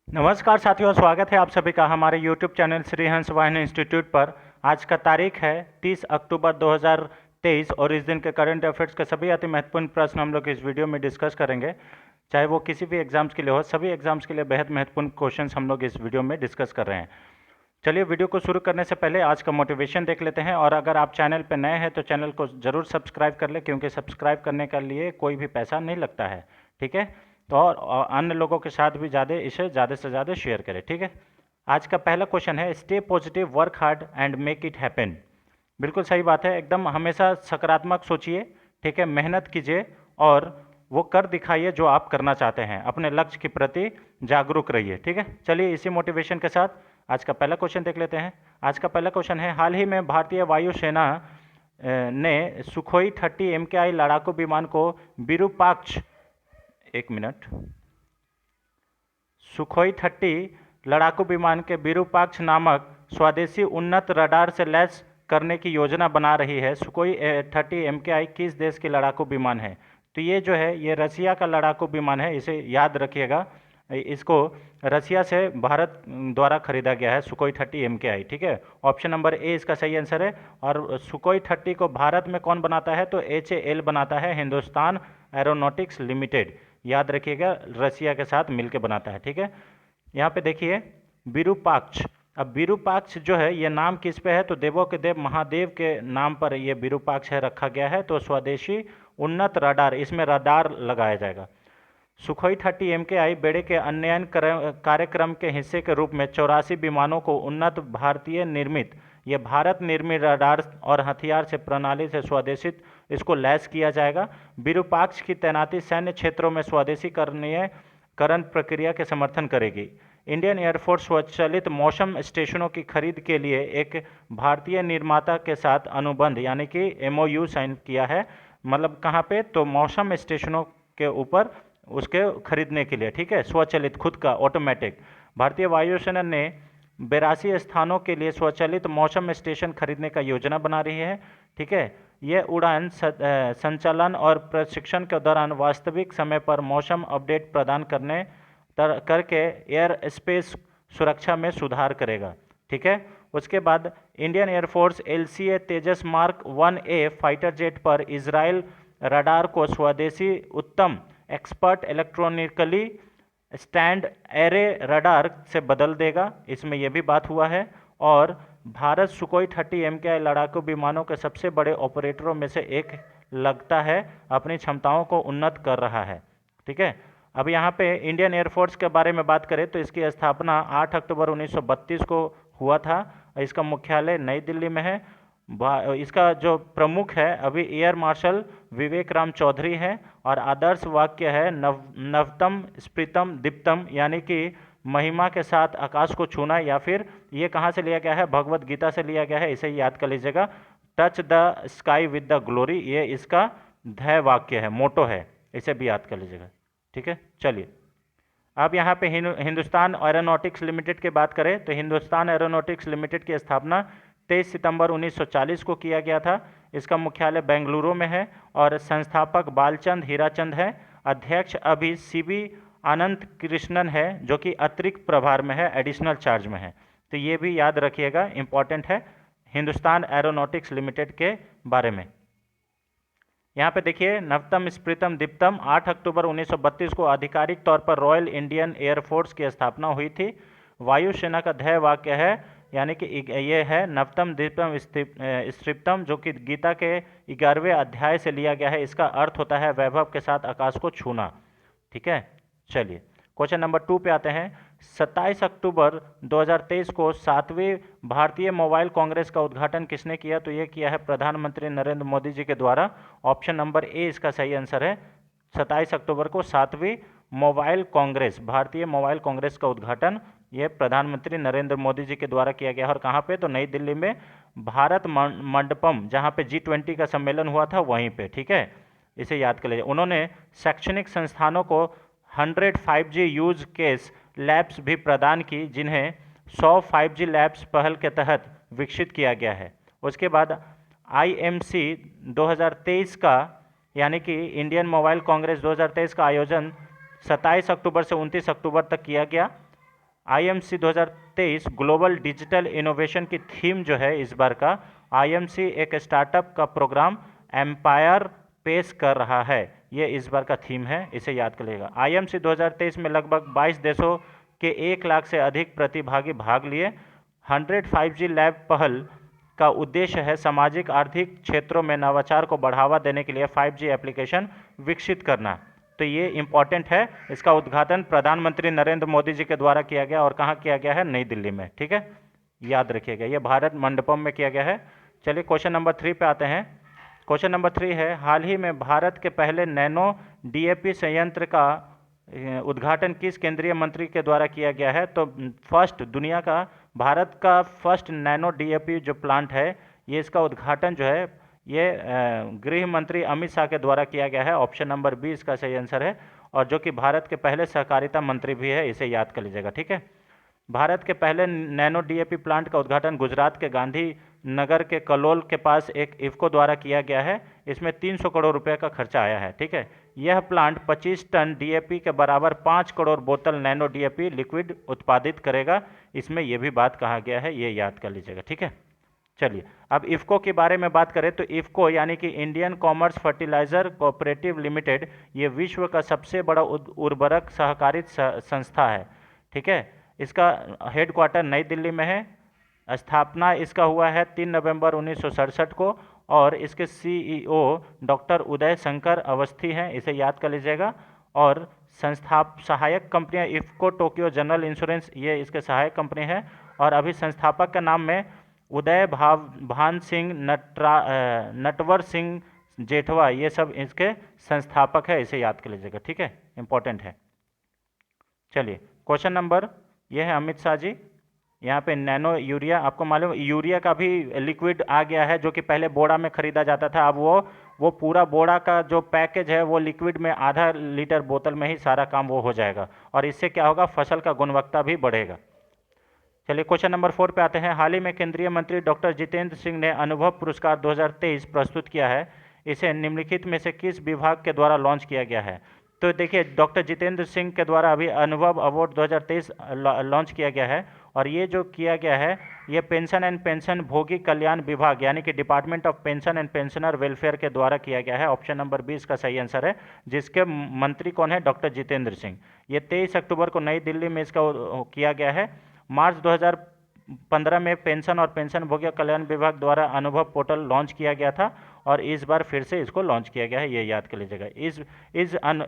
नमस्कार साथियों, स्वागत है आप सभी का हमारे YouTube चैनल श्री हंस वाहिनी इंस्टीट्यूट पर। आज का तारीख है 30 अक्टूबर 2023 और इस दिन के करंट अफेयर्स के सभी अति महत्वपूर्ण प्रश्न हम लोग इस वीडियो में डिस्कस करेंगे। चाहे वो किसी भी एग्जाम्स के लिए हो, सभी एग्जाम्स के लिए बेहद महत्वपूर्ण क्वेश्चंस हम लोग इस वीडियो में डिस्कस कर रहे हैं। चलिए वीडियो को शुरू करने से पहले आज का मोटिवेशन देख लेते हैं। और अगर आप चैनल पर नए हैं तो चैनल को ज़रूर सब्सक्राइब कर लें, क्योंकि सब्सक्राइब करने के लिए कोई भी पैसा नहीं लगता है। ठीक है, तो और अन्य लोगों के साथ भी इसे ज़्यादा से ज़्यादा शेयर करें। ठीक है, आज का पहला क्वेश्चन है, stay positive, work hard and make it happen. बिल्कुल सही बात है, एकदम हमेशा सकारात्मक सोचिए। ठीक है, मेहनत कीजिए और वो कर दिखाइए जो आप करना चाहते हैं। अपने लक्ष्य के प्रति जागरूक रहिए। ठीक है, चलिए इसी मोटिवेशन के साथ आज का पहला क्वेश्चन देख लेते हैं। आज का पहला क्वेश्चन है, हाल ही में भारतीय वायुसेना ने सुखोई 30 MKI लड़ाकू विमान को विरूपाक्ष सुखोई 30 लड़ाकू विमान के विरूपाक्ष नामक स्वदेशी उन्नत रडार से लैस करने की योजना बना रही है। सुखोई 30 MKI किस देश की लड़ाकू विमान है? तो ये जो है ये रसिया का लड़ाकू विमान है, इसे याद रखिएगा। इसको रसिया से भारत द्वारा खरीदा गया है, सुखोई 30 MKI। ठीक है, ऑप्शन नंबर ए इसका सही आंसर है। और सुखोई 30 को भारत में कौन बनाता है? तो HAL बनाता है, हिंदुस्तान एरोनॉटिक्स लिमिटेड। याद रखिएगा, रसिया के साथ मिलकर बनाता है। ठीक है, यहाँ पे देखिए विरूपाक्ष। अब विरूपाक्ष जो है ये नाम किस पे है? तो देवों के देव महादेव के नाम पर ये विरूपाक्ष है रखा गया है। तो स्वदेशी उन्नत रडार, इसमें रडार लगाया जाएगा। सुखोई 30 MKI बेड़े के उन्नयन कार्यक्रम के हिस्से के रूप में 84 विमानों को उन्नत भारतीय निर्मित, ये भारत निर्मित रडार और हथियार से प्रणाली से स्वदेशित इसको लैस किया जाएगा। विरूपाक्ष की तैनाती सैन्य क्षेत्रों में स्वदेशीकरण प्रक्रिया के समर्थन करेगी। इंडियन एयरफोर्स स्वचालित मौसम स्टेशनों की खरीद के लिए एक भारतीय निर्माता के साथ अनुबंध यानी कि MOU साइन किया है। मतलब कहाँ पे? तो मौसम स्टेशनों के ऊपर उसके खरीदने के लिए। ठीक है, स्वचालित, खुद का, ऑटोमेटिक। भारतीय वायुसेना ने 82 स्थानों के लिए स्वचालित मौसम स्टेशन खरीदने का योजना बना रही है। ठीक है, यह उड़ान संचालन और प्रशिक्षण के दौरान वास्तविक समय पर मौसम अपडेट प्रदान करके एयर स्पेस सुरक्षा में सुधार करेगा। ठीक है, उसके बाद इंडियन एयरफोर्स LCA तेजस मार्क 1A फाइटर जेट पर इजराइल रडार को स्वदेशी उत्तम expert electronically stand array radar से बदल देगा, इसमें यह भी बात हुआ है। और भारत सुखोई 30 MKI लड़ाकू विमानों के सबसे बड़े ऑपरेटरों में से एक लगता है अपनी क्षमताओं को उन्नत कर रहा है। ठीक है, अब यहाँ पे इंडियन एयरफोर्स के बारे में बात करें तो इसकी स्थापना 8 अक्टूबर 1932 को हुआ था। इसका मुख्यालय नई दिल्ली में है। इसका जो प्रमुख है अभी एयर मार्शल विवेक राम चौधरी है। और आदर्श वाक्य है नवतम स्प्रीतम दीप्तम, यानी कि महिमा के साथ आकाश को छूना। या फिर ये कहाँ से लिया गया है? भगवत गीता से लिया गया है, इसे याद कर लीजिएगा। Touch the sky with the glory, ये इसका ध्येय वाक्य है, मोटो है, इसे भी याद कर लीजिएगा। ठीक है, चलिए अब यहाँ पे हिंदुस्तान एरोनॉटिक्स लिमिटेड की बात करें तो हिंदुस्तान एरोनॉटिक्स लिमिटेड की स्थापना 23 सितंबर 1940 को किया गया था। इसका मुख्यालय बेंगलुरु में है और संस्थापक बालचंद हीराचंद है। अध्यक्ष अभी CB अनंत कृष्णन है, जो कि अतिरिक्त प्रभार में है, एडिशनल चार्ज में है। तो ये भी याद रखिएगा, इंपॉर्टेंट है हिंदुस्तान एरोनॉटिक्स लिमिटेड के बारे में। यहाँ पे देखिए नवतम स्प्रीतम दीप्तम, 8 अक्टूबर 1932 को आधिकारिक तौर पर रॉयल इंडियन एयरफोर्स की स्थापना हुई थी। वायुसेना का ध्येय वाक्य है, यानी कि ये है नवतम दीप्तम स्प्रीतम, जो कि गीता के 11वें अध्याय से लिया गया है। इसका अर्थ होता है वैभव के साथ आकाश को छूना। ठीक है, चलिए क्वेश्चन नंबर 2 पे आते हैं। 27 अक्टूबर 2023 को 7वीं भारतीय मोबाइल कांग्रेस का उद्घाटन किसने किया? तो ये किया है प्रधानमंत्री नरेंद्र मोदी जी के द्वारा। ऑप्शन नंबर ए इसका सही आंसर है। 27 अक्टूबर को 7वीं मोबाइल कांग्रेस, भारतीय मोबाइल कांग्रेस का उद्घाटन ये प्रधानमंत्री नरेंद्र मोदी जी के द्वारा किया गया। और कहाँ पे? तो नई दिल्ली में भारत मंडपम, जहाँ पे G20 का सम्मेलन हुआ था, वहीं पे। ठीक है, इसे याद कर लीजिए। उन्होंने शैक्षणिक संस्थानों को 100 5G यूज केस लैब्स भी प्रदान की, जिन्हें 100 5G लैब्स पहल के तहत विकसित किया गया है। उसके बाद IMC 2023 का, यानी कि इंडियन मोबाइल कांग्रेस 2023 का आयोजन 27 अक्टूबर से 29 अक्टूबर तक किया गया। आईएमसी 2023 ग्लोबल डिजिटल इनोवेशन की थीम जो है इस बार का, आईएमसी एक स्टार्टअप का प्रोग्राम एम्पायर पेश कर रहा है, ये इस बार का थीम है, इसे याद करिएगा। आईएमसी 2023 में लगभग 22 देशों के 1 लाख से अधिक प्रतिभागी भाग लिए। 100 5G लैब पहल का उद्देश्य है सामाजिक आर्थिक क्षेत्रों में नवाचार को बढ़ावा देने के लिए 5G एप्लीकेशन विकसित करना। तो ये इम्पॉर्टेंट है। इसका उद्घाटन प्रधानमंत्री नरेंद्र मोदी जी के द्वारा किया गया और कहाँ किया गया है? नई दिल्ली में। ठीक है, याद रखिएगा, ये भारत मंडपम में किया गया है। चलिए क्वेश्चन नंबर 3 पे आते हैं। क्वेश्चन नंबर 3 है, हाल ही में भारत के पहले नैनो डीएपी संयंत्र का उद्घाटन किस केंद्रीय मंत्री के द्वारा किया गया है? तो फर्स्ट दुनिया का, भारत का फर्स्ट नैनो डीएपी जो प्लांट है, ये इसका उद्घाटन जो है ये गृह मंत्री अमित शाह के द्वारा किया गया है। ऑप्शन नंबर बी इसका सही आंसर है, और जो कि भारत के पहले सहकारिता मंत्री भी है, इसे याद कर लीजिएगा। ठीक है, भारत के पहले नैनो डीएपी प्लांट का उद्घाटन गुजरात के गांधी नगर के कलोल के पास एक इफ्को द्वारा किया गया है। इसमें 300 करोड़ रुपए का खर्चा आया है। ठीक है, यह प्लांट 25 टन डीएपी के बराबर 5 करोड़ बोतल नैनो डीएपी लिक्विड उत्पादित करेगा। इसमें यह भी बात कहा गया है, ये याद कर लीजिएगा। ठीक है, चलिए अब इफ्को के बारे में बात करें तो इफ्को यानी कि Indian commerce fertiliser cooperative limited, ये विश्व का सबसे बड़ा उर्वरक सहकारी संस्था है। ठीक है, इसका हेडक्वार्टर नई दिल्ली में है। स्थापना इसका हुआ है 3 नवंबर 1967 को, और इसके सीईओ डॉक्टर उदय शंकर अवस्थी हैं, इसे याद कर लीजिएगा। और सहायक कंपनियां इफ्को, टोक्यो जनरल इंश्योरेंस, ये इसके सहायक कंपनी है। और अभी संस्थापक के नाम में उदय भान सिंह, नटवर सिंह जेठवा, ये सब इसके संस्थापक है, इसे याद कर लीजिएगा। ठीक है, इंपॉर्टेंट है। चलिए क्वेश्चन नंबर, ये है अमित शाह जी, यहाँ पे नैनो यूरिया, आपको मालूम यूरिया का भी लिक्विड आ गया है, जो कि पहले बोरा में खरीदा जाता था। अब वो पूरा बोरा का जो पैकेज है वो लिक्विड में आधा लीटर बोतल में ही सारा काम वो हो जाएगा, और इससे क्या होगा? फसल का गुणवत्ता भी बढ़ेगा। चलिए क्वेश्चन नंबर 4 पे आते हैं। हाल ही में केंद्रीय मंत्री डॉक्टर जितेंद्र सिंह ने अनुभव पुरस्कार 2023 प्रस्तुत किया है। इसे निम्नलिखित में से किस विभाग के द्वारा लॉन्च किया गया है? तो देखिए, डॉक्टर जितेंद्र सिंह के द्वारा अभी अनुभव अवार्ड 2023 लॉन्च किया गया है, और ये जो किया गया है ये पेंशन एंड पेंशन भोगी कल्याण विभाग यानी कि department of pension and pensioner welfare के द्वारा किया गया है। ऑप्शन नंबर 20 का सही आंसर है, जिसके मंत्री कौन है? डॉक्टर जितेंद्र सिंह। ये 23 अक्टूबर को नई दिल्ली में इसका किया गया है। मार्च 2015 में पेंशन और पेंशन भोगी कल्याण विभाग द्वारा अनुभव पोर्टल लॉन्च किया गया था, और इस बार फिर से इसको लॉन्च किया गया है, ये याद कर लीजिएगा।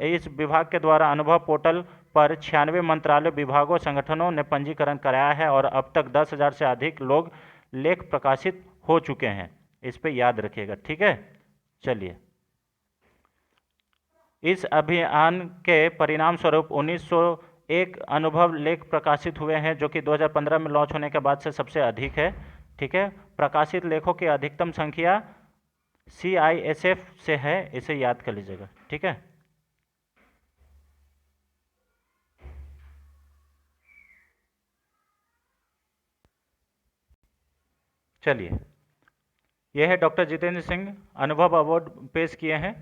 इस विभाग के द्वारा अनुभव पोर्टल पर 96 मंत्रालय, विभागों, संगठनों ने पंजीकरण कराया है, और अब तक 10,000 से अधिक लोग लेख प्रकाशित हो चुके हैं। इस पे याद रखिएगा। ठीक है, चलिए, इस अभियान के परिणाम स्वरूप 1901 अनुभव लेख प्रकाशित हुए हैं, जो कि 2015 में लॉन्च होने के बाद से सबसे अधिक है। ठीक है, प्रकाशित लेखों की अधिकतम संख्या CISF से है, इसे याद कर लीजिएगा। ठीक है, चलिए, यह है डॉक्टर जितेंद्र सिंह, अनुभव अवार्ड पेश किए हैं,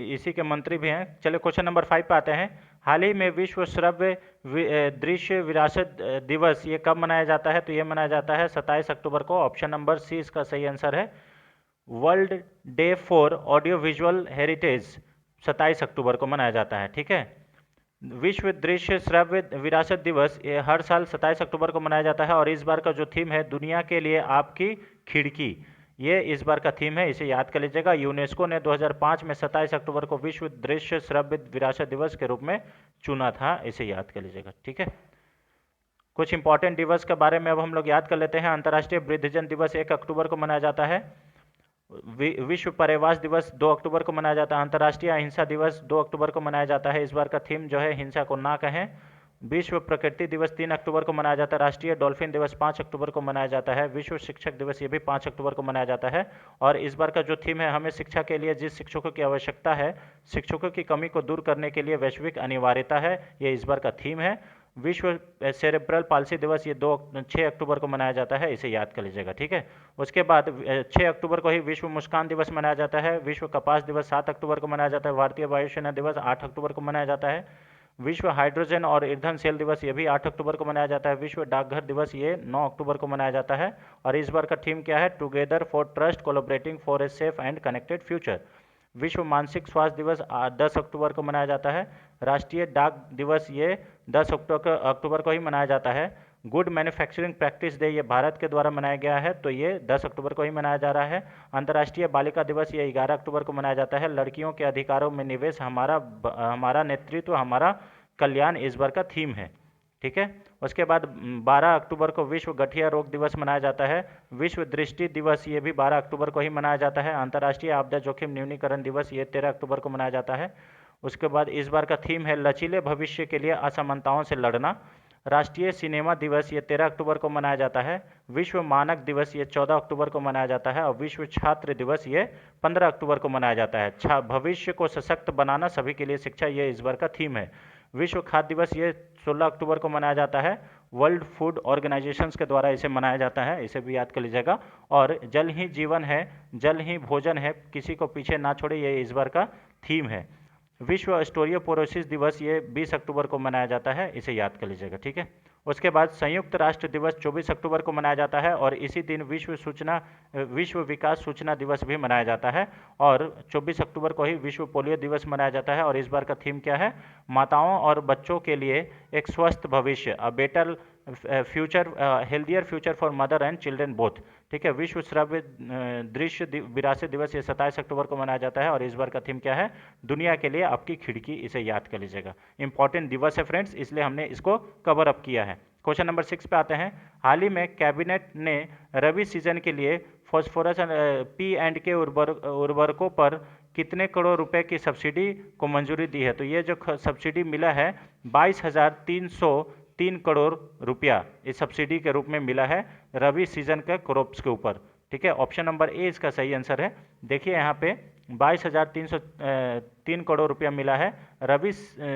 इसी के मंत्री भी हैं। चलिए क्वेश्चन नंबर 5 पे आते हैं। हाल ही में विश्व श्रव्य दृश्य विरासत दिवस ये कब मनाया जाता है? तो ये मनाया जाता है 27 अक्टूबर को। ऑप्शन नंबर सी इसका सही आंसर है। World day for audio visual heritage 27 अक्टूबर को मनाया जाता है। ठीक है, विश्व दृश्य श्रव्य विरासत दिवस ये हर साल 27 अक्टूबर को मनाया जाता है, और इस बार का जो थीम है दुनिया के लिए आपकी खिड़की, ये इस बार का थीम है, इसे याद कर लीजिएगा। यूनेस्को ने 2005 में 27 अक्टूबर को विश्व दृश्य श्रव्य विरासत दिवस के रूप में चुना था, इसे याद कर लीजिएगा। ठीक है, कुछ इंपॉर्टेंट दिवस के बारे में अब हम लोग याद कर लेते हैं। अंतर्राष्ट्रीय वृद्धजन दिवस 1 अक्टूबर को मनाया जाता है। विश्व पर्यावरण दिवस 2 अक्टूबर को मनाया जाता है। अंतर्राष्ट्रीय अहिंसा दिवस 2 अक्टूबर को मनाया जाता है। इस बार का थीम जो है हिंसा को ना कहें। विश्व प्रकृति दिवस 3 अक्टूबर को मनाया जाता है। राष्ट्रीय डॉल्फिन दिवस 5 अक्टूबर को मनाया जाता है। विश्व शिक्षक दिवस ये भी 5 अक्टूबर को मनाया जाता है। और इस बार का जो थीम है, हमें शिक्षा के लिए जिस शिक्षकों की आवश्यकता है, शिक्षकों की कमी को दूर करने के लिए वैश्विक अनिवार्यता है, ये इस बार का थीम है। विश्व सेरेब्रल पाल्सी दिवस ये 6 अक्टूबर को मनाया जाता है, इसे याद कर लीजिएगा। ठीक है, उसके बाद 6 अक्टूबर को ही विश्व मुस्कान दिवस मनाया जाता है। विश्व कपास दिवस 7 अक्टूबर को मनाया जाता है। भारतीय वायुसेना दिवस 8 अक्टूबर को मनाया जाता है। विश्व हाइड्रोजन और ईंधन सेल दिवस ये भी 8 अक्टूबर को मनाया जाता है। विश्व डाकघर दिवस ये 9 अक्टूबर को मनाया जाता है। और इस बार का थीम क्या है? Together for trust collaborating for a safe and connected future. विश्व मानसिक स्वास्थ्य दिवस 10 अक्टूबर को मनाया जाता है। राष्ट्रीय डाक दिवस ये 10 अक्टूबर को ही मनाया जाता है। गुड मैन्युफैक्चरिंग प्रैक्टिस डे ये भारत के द्वारा मनाया गया है, तो ये 10 अक्टूबर को ही मनाया जा रहा है। अंतर्राष्ट्रीय बालिका दिवस ये 11 अक्टूबर को मनाया जाता है। लड़कियों के अधिकारों में निवेश, हमारा नेतृत्व, हमारा कल्याण इस बार का थीम है। ठीक है। उसके बाद 12 अक्टूबर को विश्व गठिया रोग दिवस मनाया जाता है। विश्व दृष्टि दिवस ये भी 12 अक्टूबर को ही मनाया जाता है। अंतर्राष्ट्रीय आपदा जोखिम न्यूनीकरण दिवस ये 13 अक्टूबर को मनाया जाता है। उसके बाद इस बार का थीम है लचीले भविष्य के लिए असमानताओं से लड़ना। राष्ट्रीय सिनेमा दिवस ये 13 अक्टूबर को मनाया जाता है। विश्व मानक दिवस ये 14 अक्टूबर को मनाया जाता है। और विश्व छात्र दिवस ये 15 अक्टूबर को मनाया जाता है। भविष्य को सशक्त बनाना, सभी के लिए शिक्षा, ये इस बार का थीम है। विश्व खाद्य दिवस ये 16 अक्टूबर को मनाया जाता है। वर्ल्ड फूड ऑर्गेनाइजेशंस के द्वारा इसे मनाया जाता है, इसे भी याद कर लीजिएगा। और जल ही जीवन है, जल ही भोजन है, किसी को पीछे ना छोड़े, ये इस बार का थीम है। विश्व ऑस्टियोपोरोसिस दिवस ये 20 अक्टूबर को मनाया जाता है, इसे याद कर लीजिएगा। ठीक है। उसके बाद संयुक्त राष्ट्र दिवस 24 अक्टूबर को मनाया जाता है। और इसी दिन विश्व विकास सूचना दिवस भी मनाया जाता है। और 24 अक्टूबर को ही विश्व पोलियो दिवस मनाया जाता है। और इस बार का थीम क्या है? माताओं और बच्चों के लिए एक स्वस्थ भविष्य, a better future, healthier future for mother and children both. ठीक है। विश्व श्रव्य दृश्य विरासत दिवस ये 27 अक्टूबर को मनाया जाता है। और इस बार का थीम क्या है? दुनिया के लिए आपकी खिड़की, इसे याद कर लीजिएगा। इंपॉर्टेंट दिवस है फ्रेंड्स, इसलिए हमने इसको कवर अप किया है। क्वेश्चन नंबर 6 पे आते हैं। हाल ही में कैबिनेट ने रबी सीजन के लिए फॉस्फोरस P&K उर्वरकों पर कितने करोड़ रुपए की सब्सिडी को मंजूरी दी है? तो ये जो सब्सिडी मिला है 22,303 करोड़ रुपया इस सब्सिडी के रूप में मिला है रबी सीजन के क्रॉप्स के ऊपर। ठीक है। ऑप्शन नंबर ए इसका सही आंसर है। देखिए यहाँ पे 22,303 करोड़ रुपया मिला है। रबी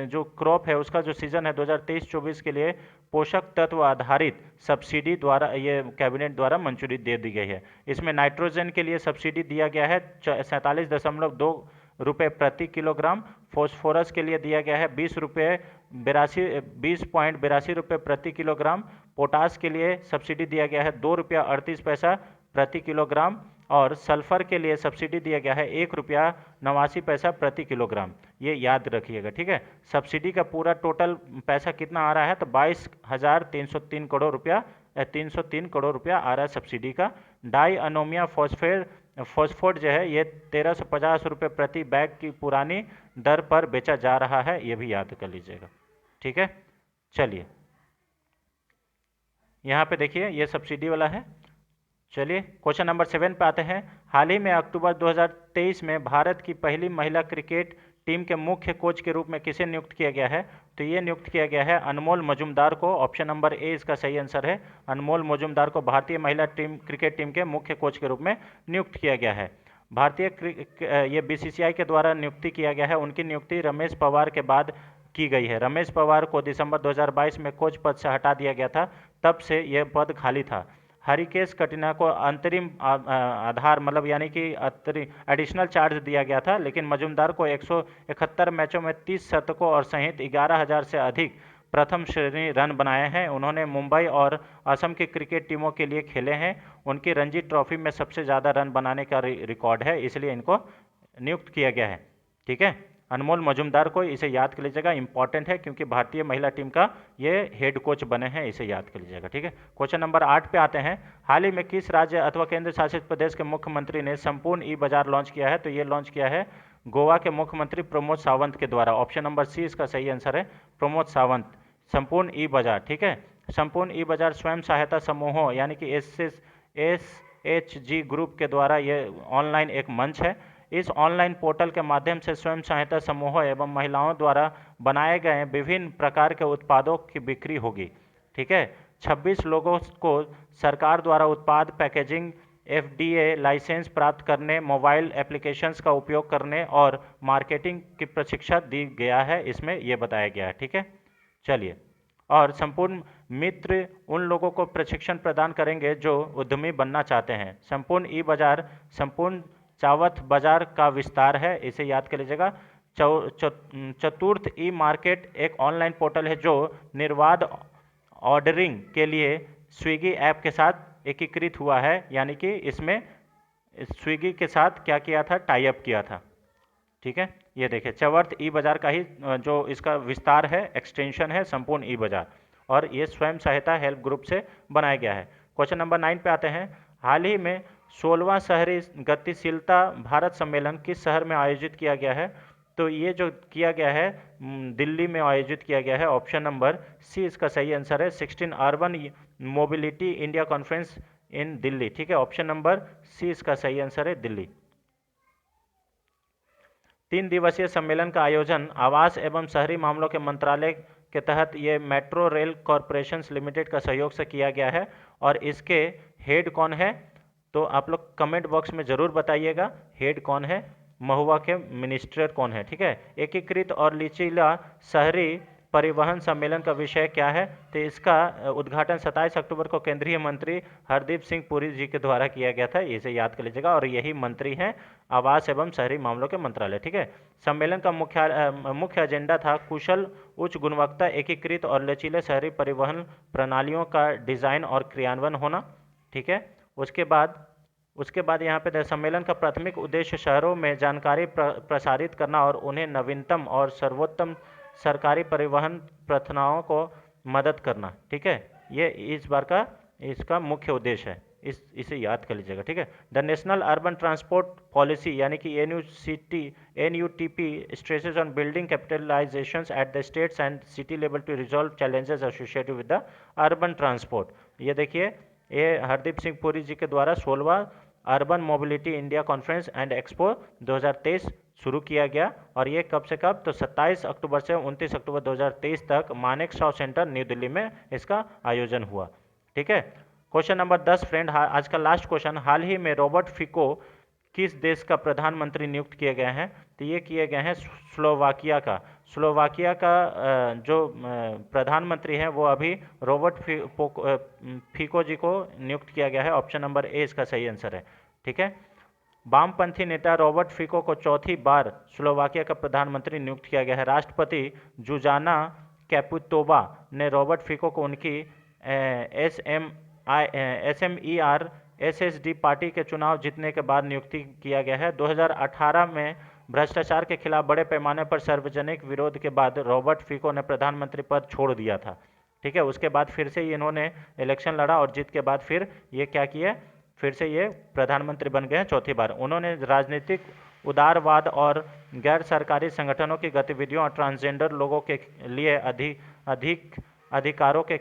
जो क्रॉप है उसका जो सीजन है 2023-24 के लिए पोषक तत्व आधारित सब्सिडी द्वारा ये कैबिनेट द्वारा मंजूरी दे दी गई है। इसमें नाइट्रोजन के लिए सब्सिडी दिया गया है 47.2 रुपये प्रति किलोग्राम। फॉस्फोरस के लिए दिया गया है 20.82 रुपये प्रति किलोग्राम। पोटास के लिए सब्सिडी दिया गया है 2 रुपया 38 पैसा प्रति किलोग्राम। और सल्फर के लिए सब्सिडी दिया गया है 1 रुपया 89 पैसा प्रति किलोग्राम। ये याद रखिएगा। ठीक है। सब्सिडी का पूरा टोटल पैसा कितना आ रहा है? तो 22,303 करोड़ रुपया, 303 करोड़ रुपया आ रहा है सब्सिडी का। डाई अमोनियम फॉस्फेट जो है ये 1350 रुपये प्रति बैग की पुरानी दर पर बेचा जा रहा है, ये भी याद कर लीजिएगा। ठीक है। चलिए यहाँ पे देखिए ये सब्सिडी वाला है। चलिए क्वेश्चन नंबर 7 पे आते हैं। हाल ही में अक्टूबर 2023 में भारत की पहली महिला क्रिकेट टीम के मुख्य कोच के रूप में किसे नियुक्त किया गया है? तो ये नियुक्त किया गया है अनमोल मजूमदार को। ऑप्शन नंबर ए इसका सही आंसर है। अनमोल मजूमदार को भारतीय महिला क्रिकेट टीम के मुख्य कोच के रूप में नियुक्त किया गया है। ये BCCI के द्वारा नियुक्ति किया गया है। उनकी नियुक्ति रमेश पवार के बाद की गई है। रमेश पवार को दिसंबर 2022 में कोच पद से हटा दिया गया था, तब से यह पद खाली था। हरिकेश कटिना को अंतरिम आधार मतलब यानी कि एडिशनल चार्ज दिया गया था, लेकिन मजूमदार को 171 मैचों में 30 शतकों और सहित 11,000 से अधिक प्रथम श्रेणी रन बनाए हैं। उन्होंने मुंबई और असम की क्रिकेट टीमों के लिए खेले हैं। उनकी रणजी ट्रॉफी में सबसे ज़्यादा रन बनाने का रिकॉर्ड है, इसलिए इनको नियुक्त किया गया है। ठीक है। अनमोल मजूमदार को, इसे याद कर लीजिएगा, इंपॉर्टेंट है क्योंकि भारतीय महिला टीम का ये हेड कोच बने हैं, इसे याद कर लीजिएगा। ठीक है। क्वेश्चन नंबर 8 पे आते हैं। हाल ही में किस राज्य अथवा केंद्र शासित प्रदेश के मुख्यमंत्री ने संपूर्ण ई बाजार लॉन्च किया है? तो ये लॉन्च किया है गोवा के मुख्यमंत्री प्रमोद सावंत के द्वारा। ऑप्शन नंबर सी इसका सही आंसर है, प्रमोद सावंत। संपूर्ण ई बाजार। ठीक है। संपूर्ण ई बाजार स्वयं सहायता समूहों यानी कि SHG ग्रुप के द्वारा ये ऑनलाइन एक मंच है। इस ऑनलाइन पोर्टल के माध्यम से स्वयं सहायता समूहों एवं महिलाओं द्वारा बनाए गए विभिन्न प्रकार के उत्पादों की बिक्री होगी। ठीक है। 26 लोगों को सरकार द्वारा उत्पाद पैकेजिंग, FDA लाइसेंस प्राप्त करने, मोबाइल एप्लीकेशंस का उपयोग करने और मार्केटिंग की प्रशिक्षण दी गया है, इसमें यह बताया गया है। ठीक है। चलिए, और संपूर्ण मित्र उन लोगों को प्रशिक्षण प्रदान करेंगे जो उद्यमी बनना चाहते हैं। संपूर्ण ई बाजार संपूर्ण चावत बाजार का विस्तार है, इसे याद कर लीजिएगा। चतुर्थ ई मार्केट एक ऑनलाइन पोर्टल है जो निर्बाध ऑर्डरिंग के लिए स्विगी ऐप के साथ एकीकृत हुआ है, यानी कि इसमें स्विगी के साथ क्या किया था, टाई अप किया था। ठीक है, ये देखिए चवर्थ ई बाज़ार का ही जो इसका विस्तार है, एक्सटेंशन है संपूर्ण ई बाज़ार, और ये स्वयं सहायता हेल्प ग्रुप से बनाया गया है। क्वेश्चन नंबर 9 पे आते हैं। हाल ही में 16वां शहरी गतिशीलता भारत सम्मेलन किस शहर में आयोजित किया गया है? तो ये जो किया गया है दिल्ली में आयोजित किया गया है। ऑप्शन नंबर सी इसका सही आंसर है। 16 urban mobility India conference in Delhi. ठीक है, ऑप्शन नंबर सी इसका सही आंसर है, दिल्ली। 3 दिवसीय सम्मेलन का आयोजन आवास एवं शहरी मामलों के मंत्रालय के तहत ये मेट्रो रेल कॉरपोरेशन लिमिटेड का सहयोग से किया गया है। और इसके हेड कौन है, तो आप लोग कमेंट बॉक्स में ज़रूर बताइएगा हेड कौन है, महुआ के मिनिस्टर कौन है। ठीक है, एकीकृत और लचीला शहरी परिवहन सम्मेलन का विषय क्या है? तो इसका उद्घाटन 27 अक्टूबर को केंद्रीय मंत्री हरदीप सिंह पुरी जी के द्वारा किया गया था, इसे याद कर लीजिएगा। और यही मंत्री हैं आवास एवं शहरी मामलों के मंत्रालय। ठीक है, सम्मेलन का मुख्य एजेंडा था कुशल, उच्च गुणवत्ता, एकीकृत और लचीले शहरी परिवहन प्रणालियों का डिजाइन और क्रियान्वयन होना। ठीक है, उसके बाद यहाँ पे सम्मेलन का प्राथमिक उद्देश्य शहरों में जानकारी प्रसारित करना और उन्हें नवीनतम और सर्वोत्तम सरकारी परिवहन प्रथाओं को मदद करना। ठीक है, ये इस बार का इसका मुख्य उद्देश्य है, इसे याद कर लीजिएगा। ठीक है, the national urban transport policy यानी कि NUTP stresses on building capitalisations at the states and city level to resolve challenges associated with the urban transport. ये देखिए, ये हरदीप सिंह पुरी जी के द्वारा 16वां urban mobility India conference and expo 2023 शुरू किया गया। और ये कब से कब, तो 27 अक्टूबर से 29 अक्टूबर 2023 तक मानेकशॉ सेंटर न्यू दिल्ली में इसका आयोजन हुआ। ठीक है, क्वेश्चन नंबर 10 फ्रेंड, आज का लास्ट क्वेश्चन। हाल ही में रॉबर्ट फिको किस देश का प्रधानमंत्री नियुक्त किए गए हैं? तो ये किए गए हैं स्लोवाकिया का। स्लोवाकिया का जो प्रधानमंत्री हैं वो अभी रॉबर्ट फिको जी को नियुक्त किया गया है। ऑप्शन नंबर ए इसका सही आंसर है। ठीक है, वामपंथी नेता रॉबर्ट फिको को चौथी बार स्लोवाकिया का प्रधानमंत्री नियुक्त किया गया है। राष्ट्रपति जुजाना कैपुतोवा ने रॉबर्ट फिको को उनकी SMER SSD पार्टी के चुनाव जीतने के बाद नियुक्ति किया गया है। 2018 में भ्रष्टाचार के खिलाफ बड़े पैमाने पर सार्वजनिक विरोध के बाद रॉबर्ट फिको ने प्रधानमंत्री पद छोड़ दिया था। ठीक है, उसके बाद फिर से इन्होंने इलेक्शन लड़ा और जीत के बाद फिर ये क्या किया, फिर से ये प्रधानमंत्री बन गए हैं चौथी बार। उन्होंने राजनीतिक उदारवाद और गैर सरकारी संगठनों की गतिविधियों और ट्रांसजेंडर लोगों के लिए अधिक अधिकारों के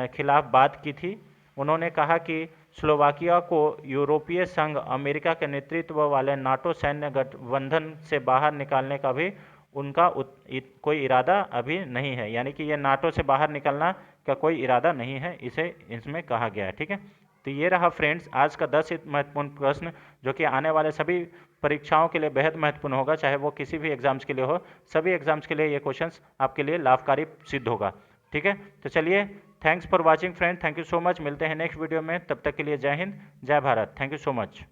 खिलाफ बात की थी। उन्होंने कहा कि स्लोवाकिया को यूरोपीय संघ, अमेरिका के नेतृत्व वाले नाटो सैन्य गठबंधन से बाहर निकालने का भी उनका कोई इरादा अभी नहीं है, यानी कि ये नाटो से बाहर निकलना का कोई इरादा नहीं है, इसे इसमें कहा गया है। ठीक है, तो ये रहा फ्रेंड्स आज का 10 महत्वपूर्ण प्रश्न, जो कि आने वाले सभी परीक्षाओं के लिए बेहद महत्वपूर्ण होगा, चाहे वो किसी भी एग्जाम्स के लिए हो। सभी एग्जाम्स के लिए ये क्वेश्चंस आपके लिए लाभकारी सिद्ध होगा। ठीक है, तो चलिए, thanks for watching friend, thank you so much. मिलते हैं नेक्स्ट वीडियो में, तब तक के लिए जय हिंद, जय Bharat, thank you so much.